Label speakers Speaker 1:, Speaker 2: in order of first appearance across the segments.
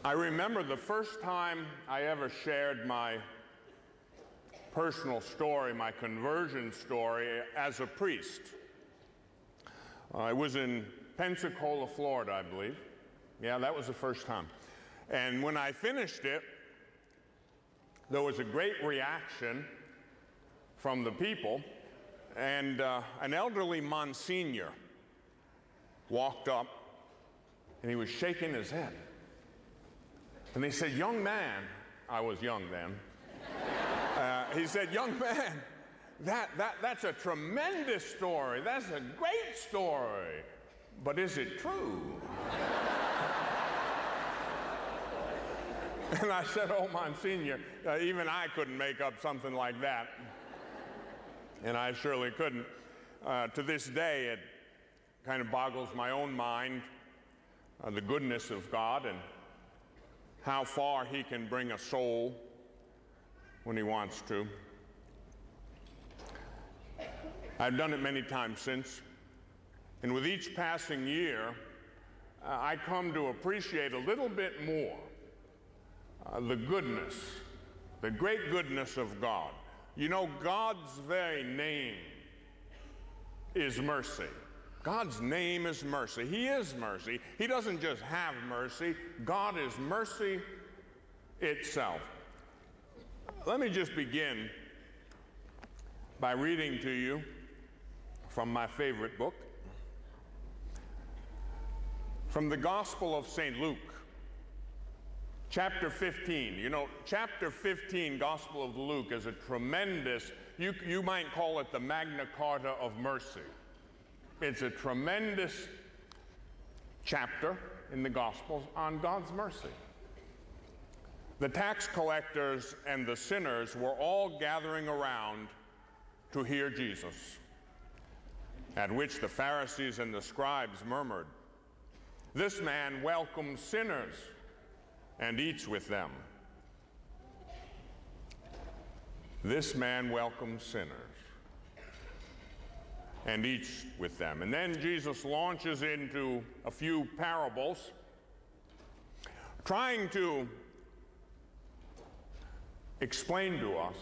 Speaker 1: I remember the first time I ever shared my personal story, my conversion story, as a priest. I was in Pensacola, Florida, I believe. Yeah, that was the first time. And when I finished it, there was a great reaction from the people, and an elderly Monsignor walked up, and he was shaking his head. And he said, "Young man," I was young then, he said, "Young man, that's a tremendous story. That's a great story. But is it true?" And I said, "Oh, Monsignor, even I couldn't make up something like that." And I surely couldn't. To this day, it kind of boggles my own mind, the goodness of God and how far He can bring a soul when He wants to. I've done it many times since, and with each passing year, I come to appreciate a little bit more the goodness, the great goodness of God. You know, God's very name is mercy. God's name is mercy. He is mercy. He doesn't just have mercy. God is mercy itself. Let me just begin by reading to you from my favorite book, from the Gospel of St. Luke, chapter 15. You know, chapter 15, Gospel of Luke, is a tremendous, you might call it the Magna Carta of mercy. It's a tremendous chapter in the Gospels on God's mercy. The tax collectors and the sinners were all gathering around to hear Jesus, at which the Pharisees and the scribes murmured, "This man welcomes sinners and eats with them." This man welcomes sinners and eats with them. And then Jesus launches into a few parables, trying to explain to us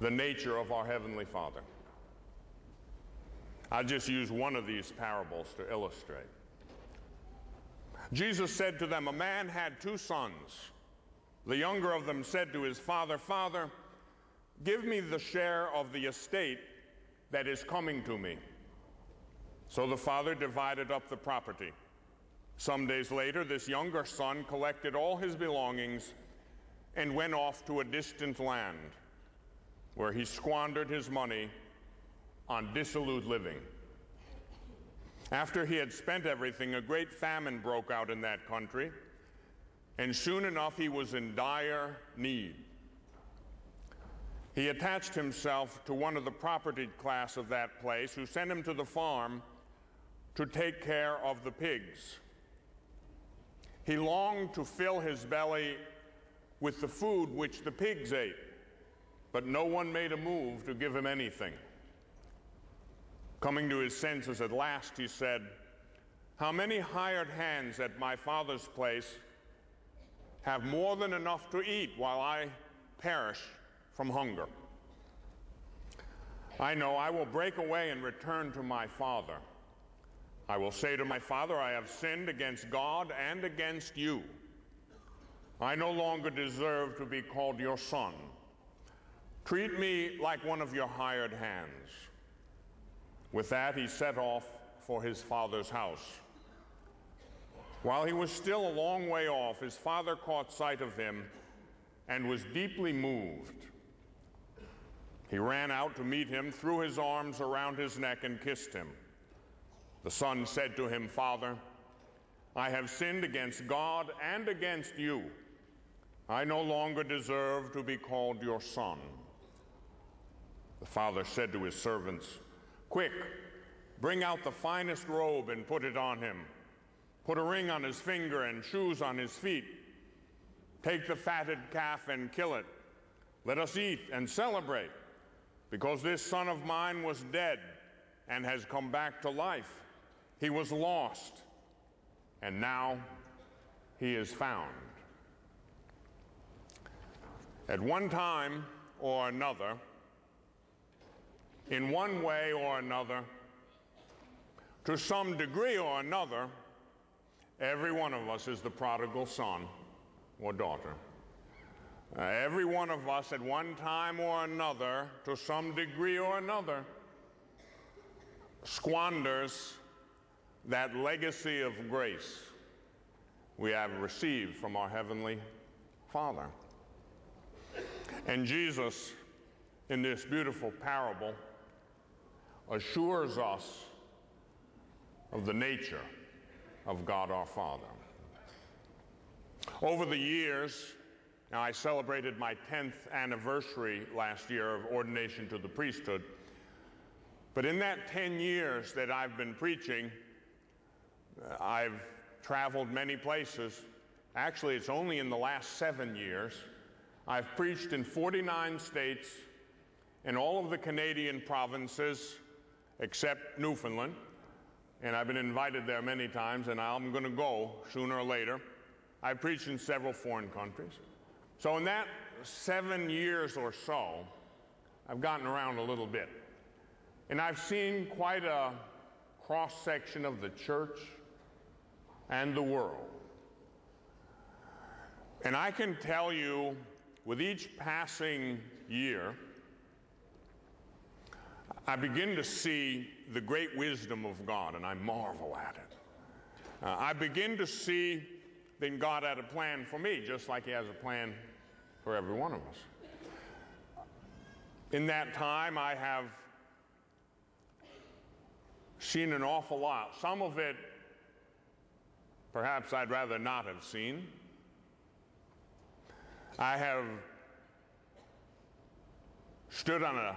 Speaker 1: the nature of our Heavenly Father. I'll just use one of these parables to illustrate. Jesus said to them, "A man had 2 sons. The younger of them said to his father, 'Father, give me the share of the estate that is coming to me.' So the father divided up the property. Some days later, this younger son collected all his belongings and went off to a distant land, where he squandered his money on dissolute living. After he had spent everything, a great famine broke out in that country, and soon enough he was in dire need. He attached himself to one of the propertied class of that place, who sent him to the farm to take care of the pigs. He longed to fill his belly with the food which the pigs ate, but no one made a move to give him anything. Coming to his senses at last, he said, 'How many hired hands at my father's place have more than enough to eat while I perish from hunger? I know I will break away and return to my father. I will say to my father, I have sinned against God and against you. I no longer deserve to be called your son. Treat me like one of your hired hands.' With that, he set off for his father's house. While he was still a long way off, his father caught sight of him and was deeply moved. He ran out to meet him, threw his arms around his neck, and kissed him. The son said to him, 'Father, I have sinned against God and against you. I no longer deserve to be called your son.' The father said to his servants, 'Quick, bring out the finest robe and put it on him. Put a ring on his finger and shoes on his feet. Take the fatted calf and kill it. Let us eat and celebrate, because this son of mine was dead and has come back to life. He was lost and now he is found. At one time or another, in one way or another, to some degree or another, every one of us is the prodigal son or daughter. Every one of us at one time or another, to some degree or another, squanders that legacy of grace we have received from our Heavenly Father. And Jesus, in this beautiful parable, assures us of the nature of God our Father. Over the years, now I celebrated my 10th anniversary last year of ordination to the priesthood, but in that 10 years that I've been preaching, I've traveled many places. Actually, it's only in the last 7 years. I've preached in 49 states, in all of the Canadian provinces, except Newfoundland, and I've been invited there many times, and I'm going to go sooner or later. I've preached in several foreign countries. So in that 7 years or so, I've gotten around a little bit. And I've seen quite a cross-section of the church and the world. And I can tell you, with each passing year, I begin to see the great wisdom of God, and I marvel at it. I begin to see that God had a plan for me, just like he has a plan for every one of us. In that time, I have seen an awful lot. Some of it, perhaps I'd rather not have seen. I have stood on a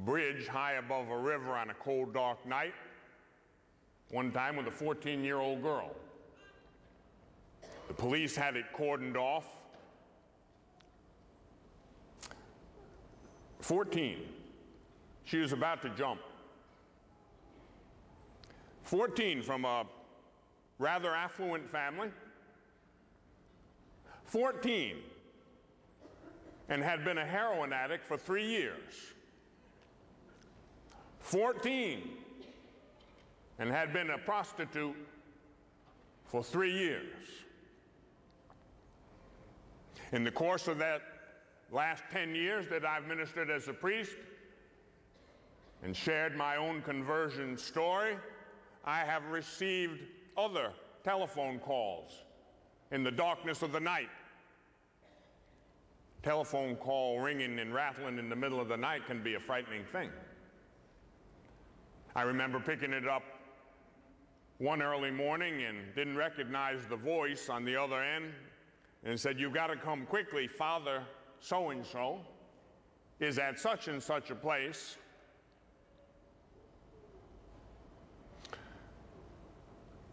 Speaker 1: bridge high above a river on a cold, dark night, one time with a 14-year-old girl. The police had it cordoned off. 14. She was about to jump. 14, from a rather affluent family. 14, and had been a heroin addict for 3 years. 14, and had been a prostitute for 3 years. In the course of that last 10 years that I've ministered as a priest and shared my own conversion story, I have received other telephone calls in the darkness of the night. Telephone call ringing and rattling in the middle of the night can be a frightening thing. I remember picking it up one early morning and didn't recognize the voice on the other end, and said, "You've got to come quickly. Father so-and-so is at such and such a place."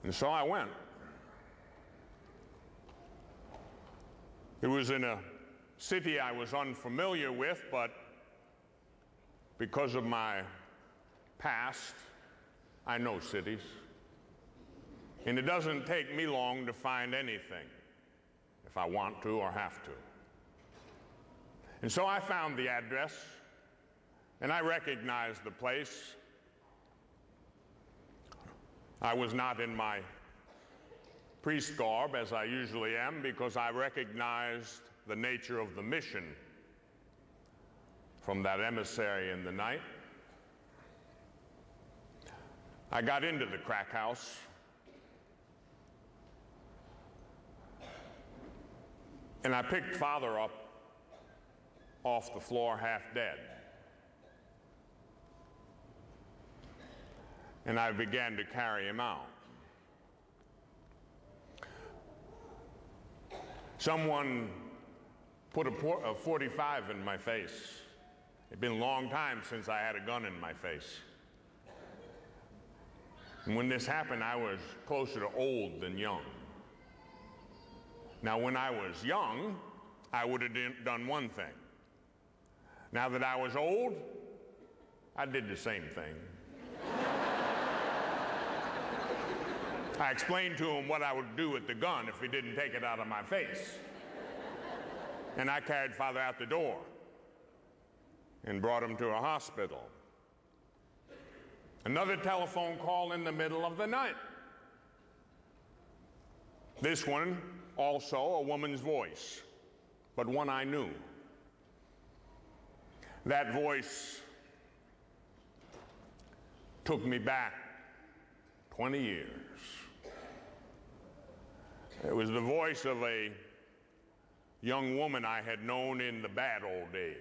Speaker 1: And so I went. It was in a city I was unfamiliar with, but because of my past, I know cities. And it doesn't take me long to find anything if I want to or have to. And so I found the address, and I recognized the place. I was not in my priest garb, as I usually am, because I recognized the nature of the mission from that emissary in the night. I got into the crack house. And I picked Father up off the floor half dead. And I began to carry him out. Someone put a 45 in my face. It'd been a long time since I had a gun in my face. And when this happened, I was closer to old than young. Now, when I was young, I would have done one thing. Now that I was old, I did the same thing. I explained to him what I would do with the gun if he didn't take it out of my face. And I carried Father out the door and brought him to a hospital. Another telephone call in the middle of the night. This one, also a woman's voice, but one I knew. That voice took me back 20 years. It was the voice of a young woman I had known in the bad old days,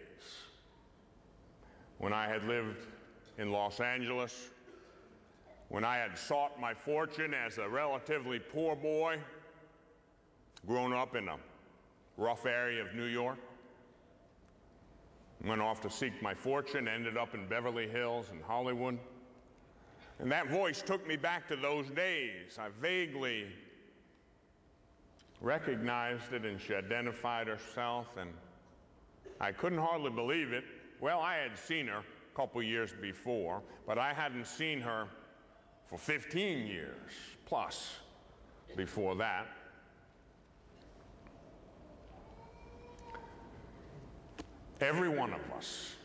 Speaker 1: when I had lived in Los Angeles, when I had sought my fortune as a relatively poor boy, grown up in a rough area of New York. Went off to seek my fortune, ended up in Beverly Hills and Hollywood. And that voice took me back to those days. I vaguely recognized it, and she identified herself, and I couldn't hardly believe it. Well, I had seen her a couple years before, but I hadn't seen her for 15 years plus before that. Every one of us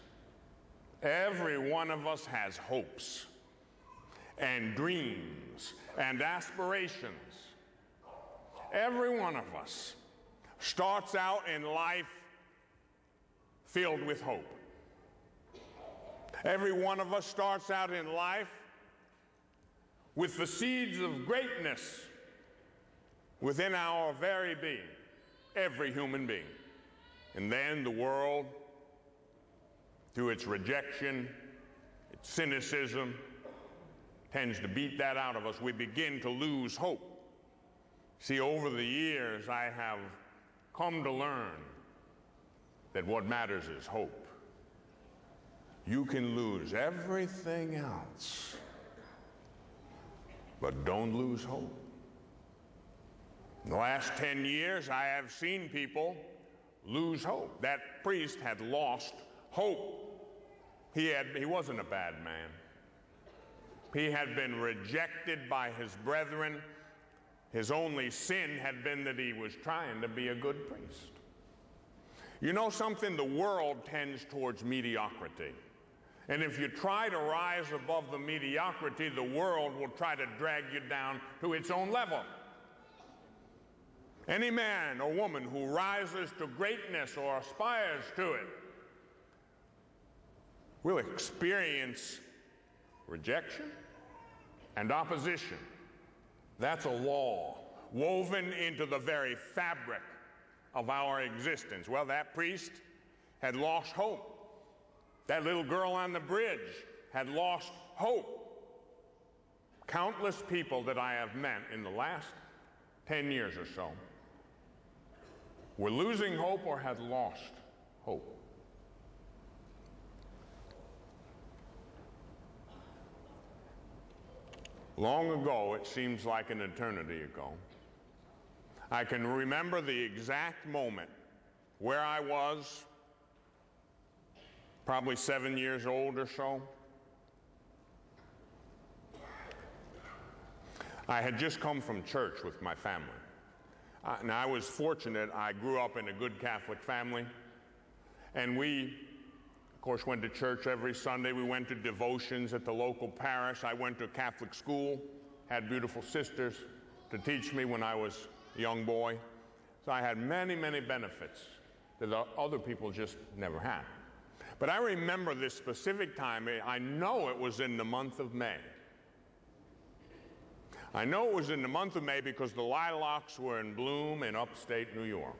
Speaker 1: has hopes and dreams and aspirations. Every one of us starts out in life filled with hope. Every one of us starts out in life with the seeds of greatness within our very being, every human being. And then the world, through its rejection, its cynicism, tends to beat that out of us. We begin to lose hope. See, over the years, I have come to learn that what matters is hope. You can lose everything else, but don't lose hope. In the last 10 years, I have seen people lose hope. That priest had lost hope. He wasn't a bad man. He had been rejected by his brethren. His only sin had been that he was trying to be a good priest. You know something? The world tends towards mediocrity. And if you try to rise above the mediocrity, the world will try to drag you down to its own level. Any man or woman who rises to greatness or aspires to it will experience rejection and opposition. That's a law woven into the very fabric of our existence. Well, that priest had lost hope. That little girl on the bridge had lost hope. Countless people that I have met in the last 10 years or so were losing hope or had lost hope. Long ago, it seems like an eternity ago, I can remember the exact moment where I was, probably 7 years old or so. I had just come from church with my family. Now, I was fortunate. I grew up in a good Catholic family, and we, of course, went to church every Sunday. We went to devotions at the local parish. I went to a Catholic school, had beautiful sisters to teach me when I was a young boy. So I had many, many benefits that other people just never had. But I remember this specific time. I know it was in the month of May. I know it was in the month of May because the lilacs were in bloom in upstate New York.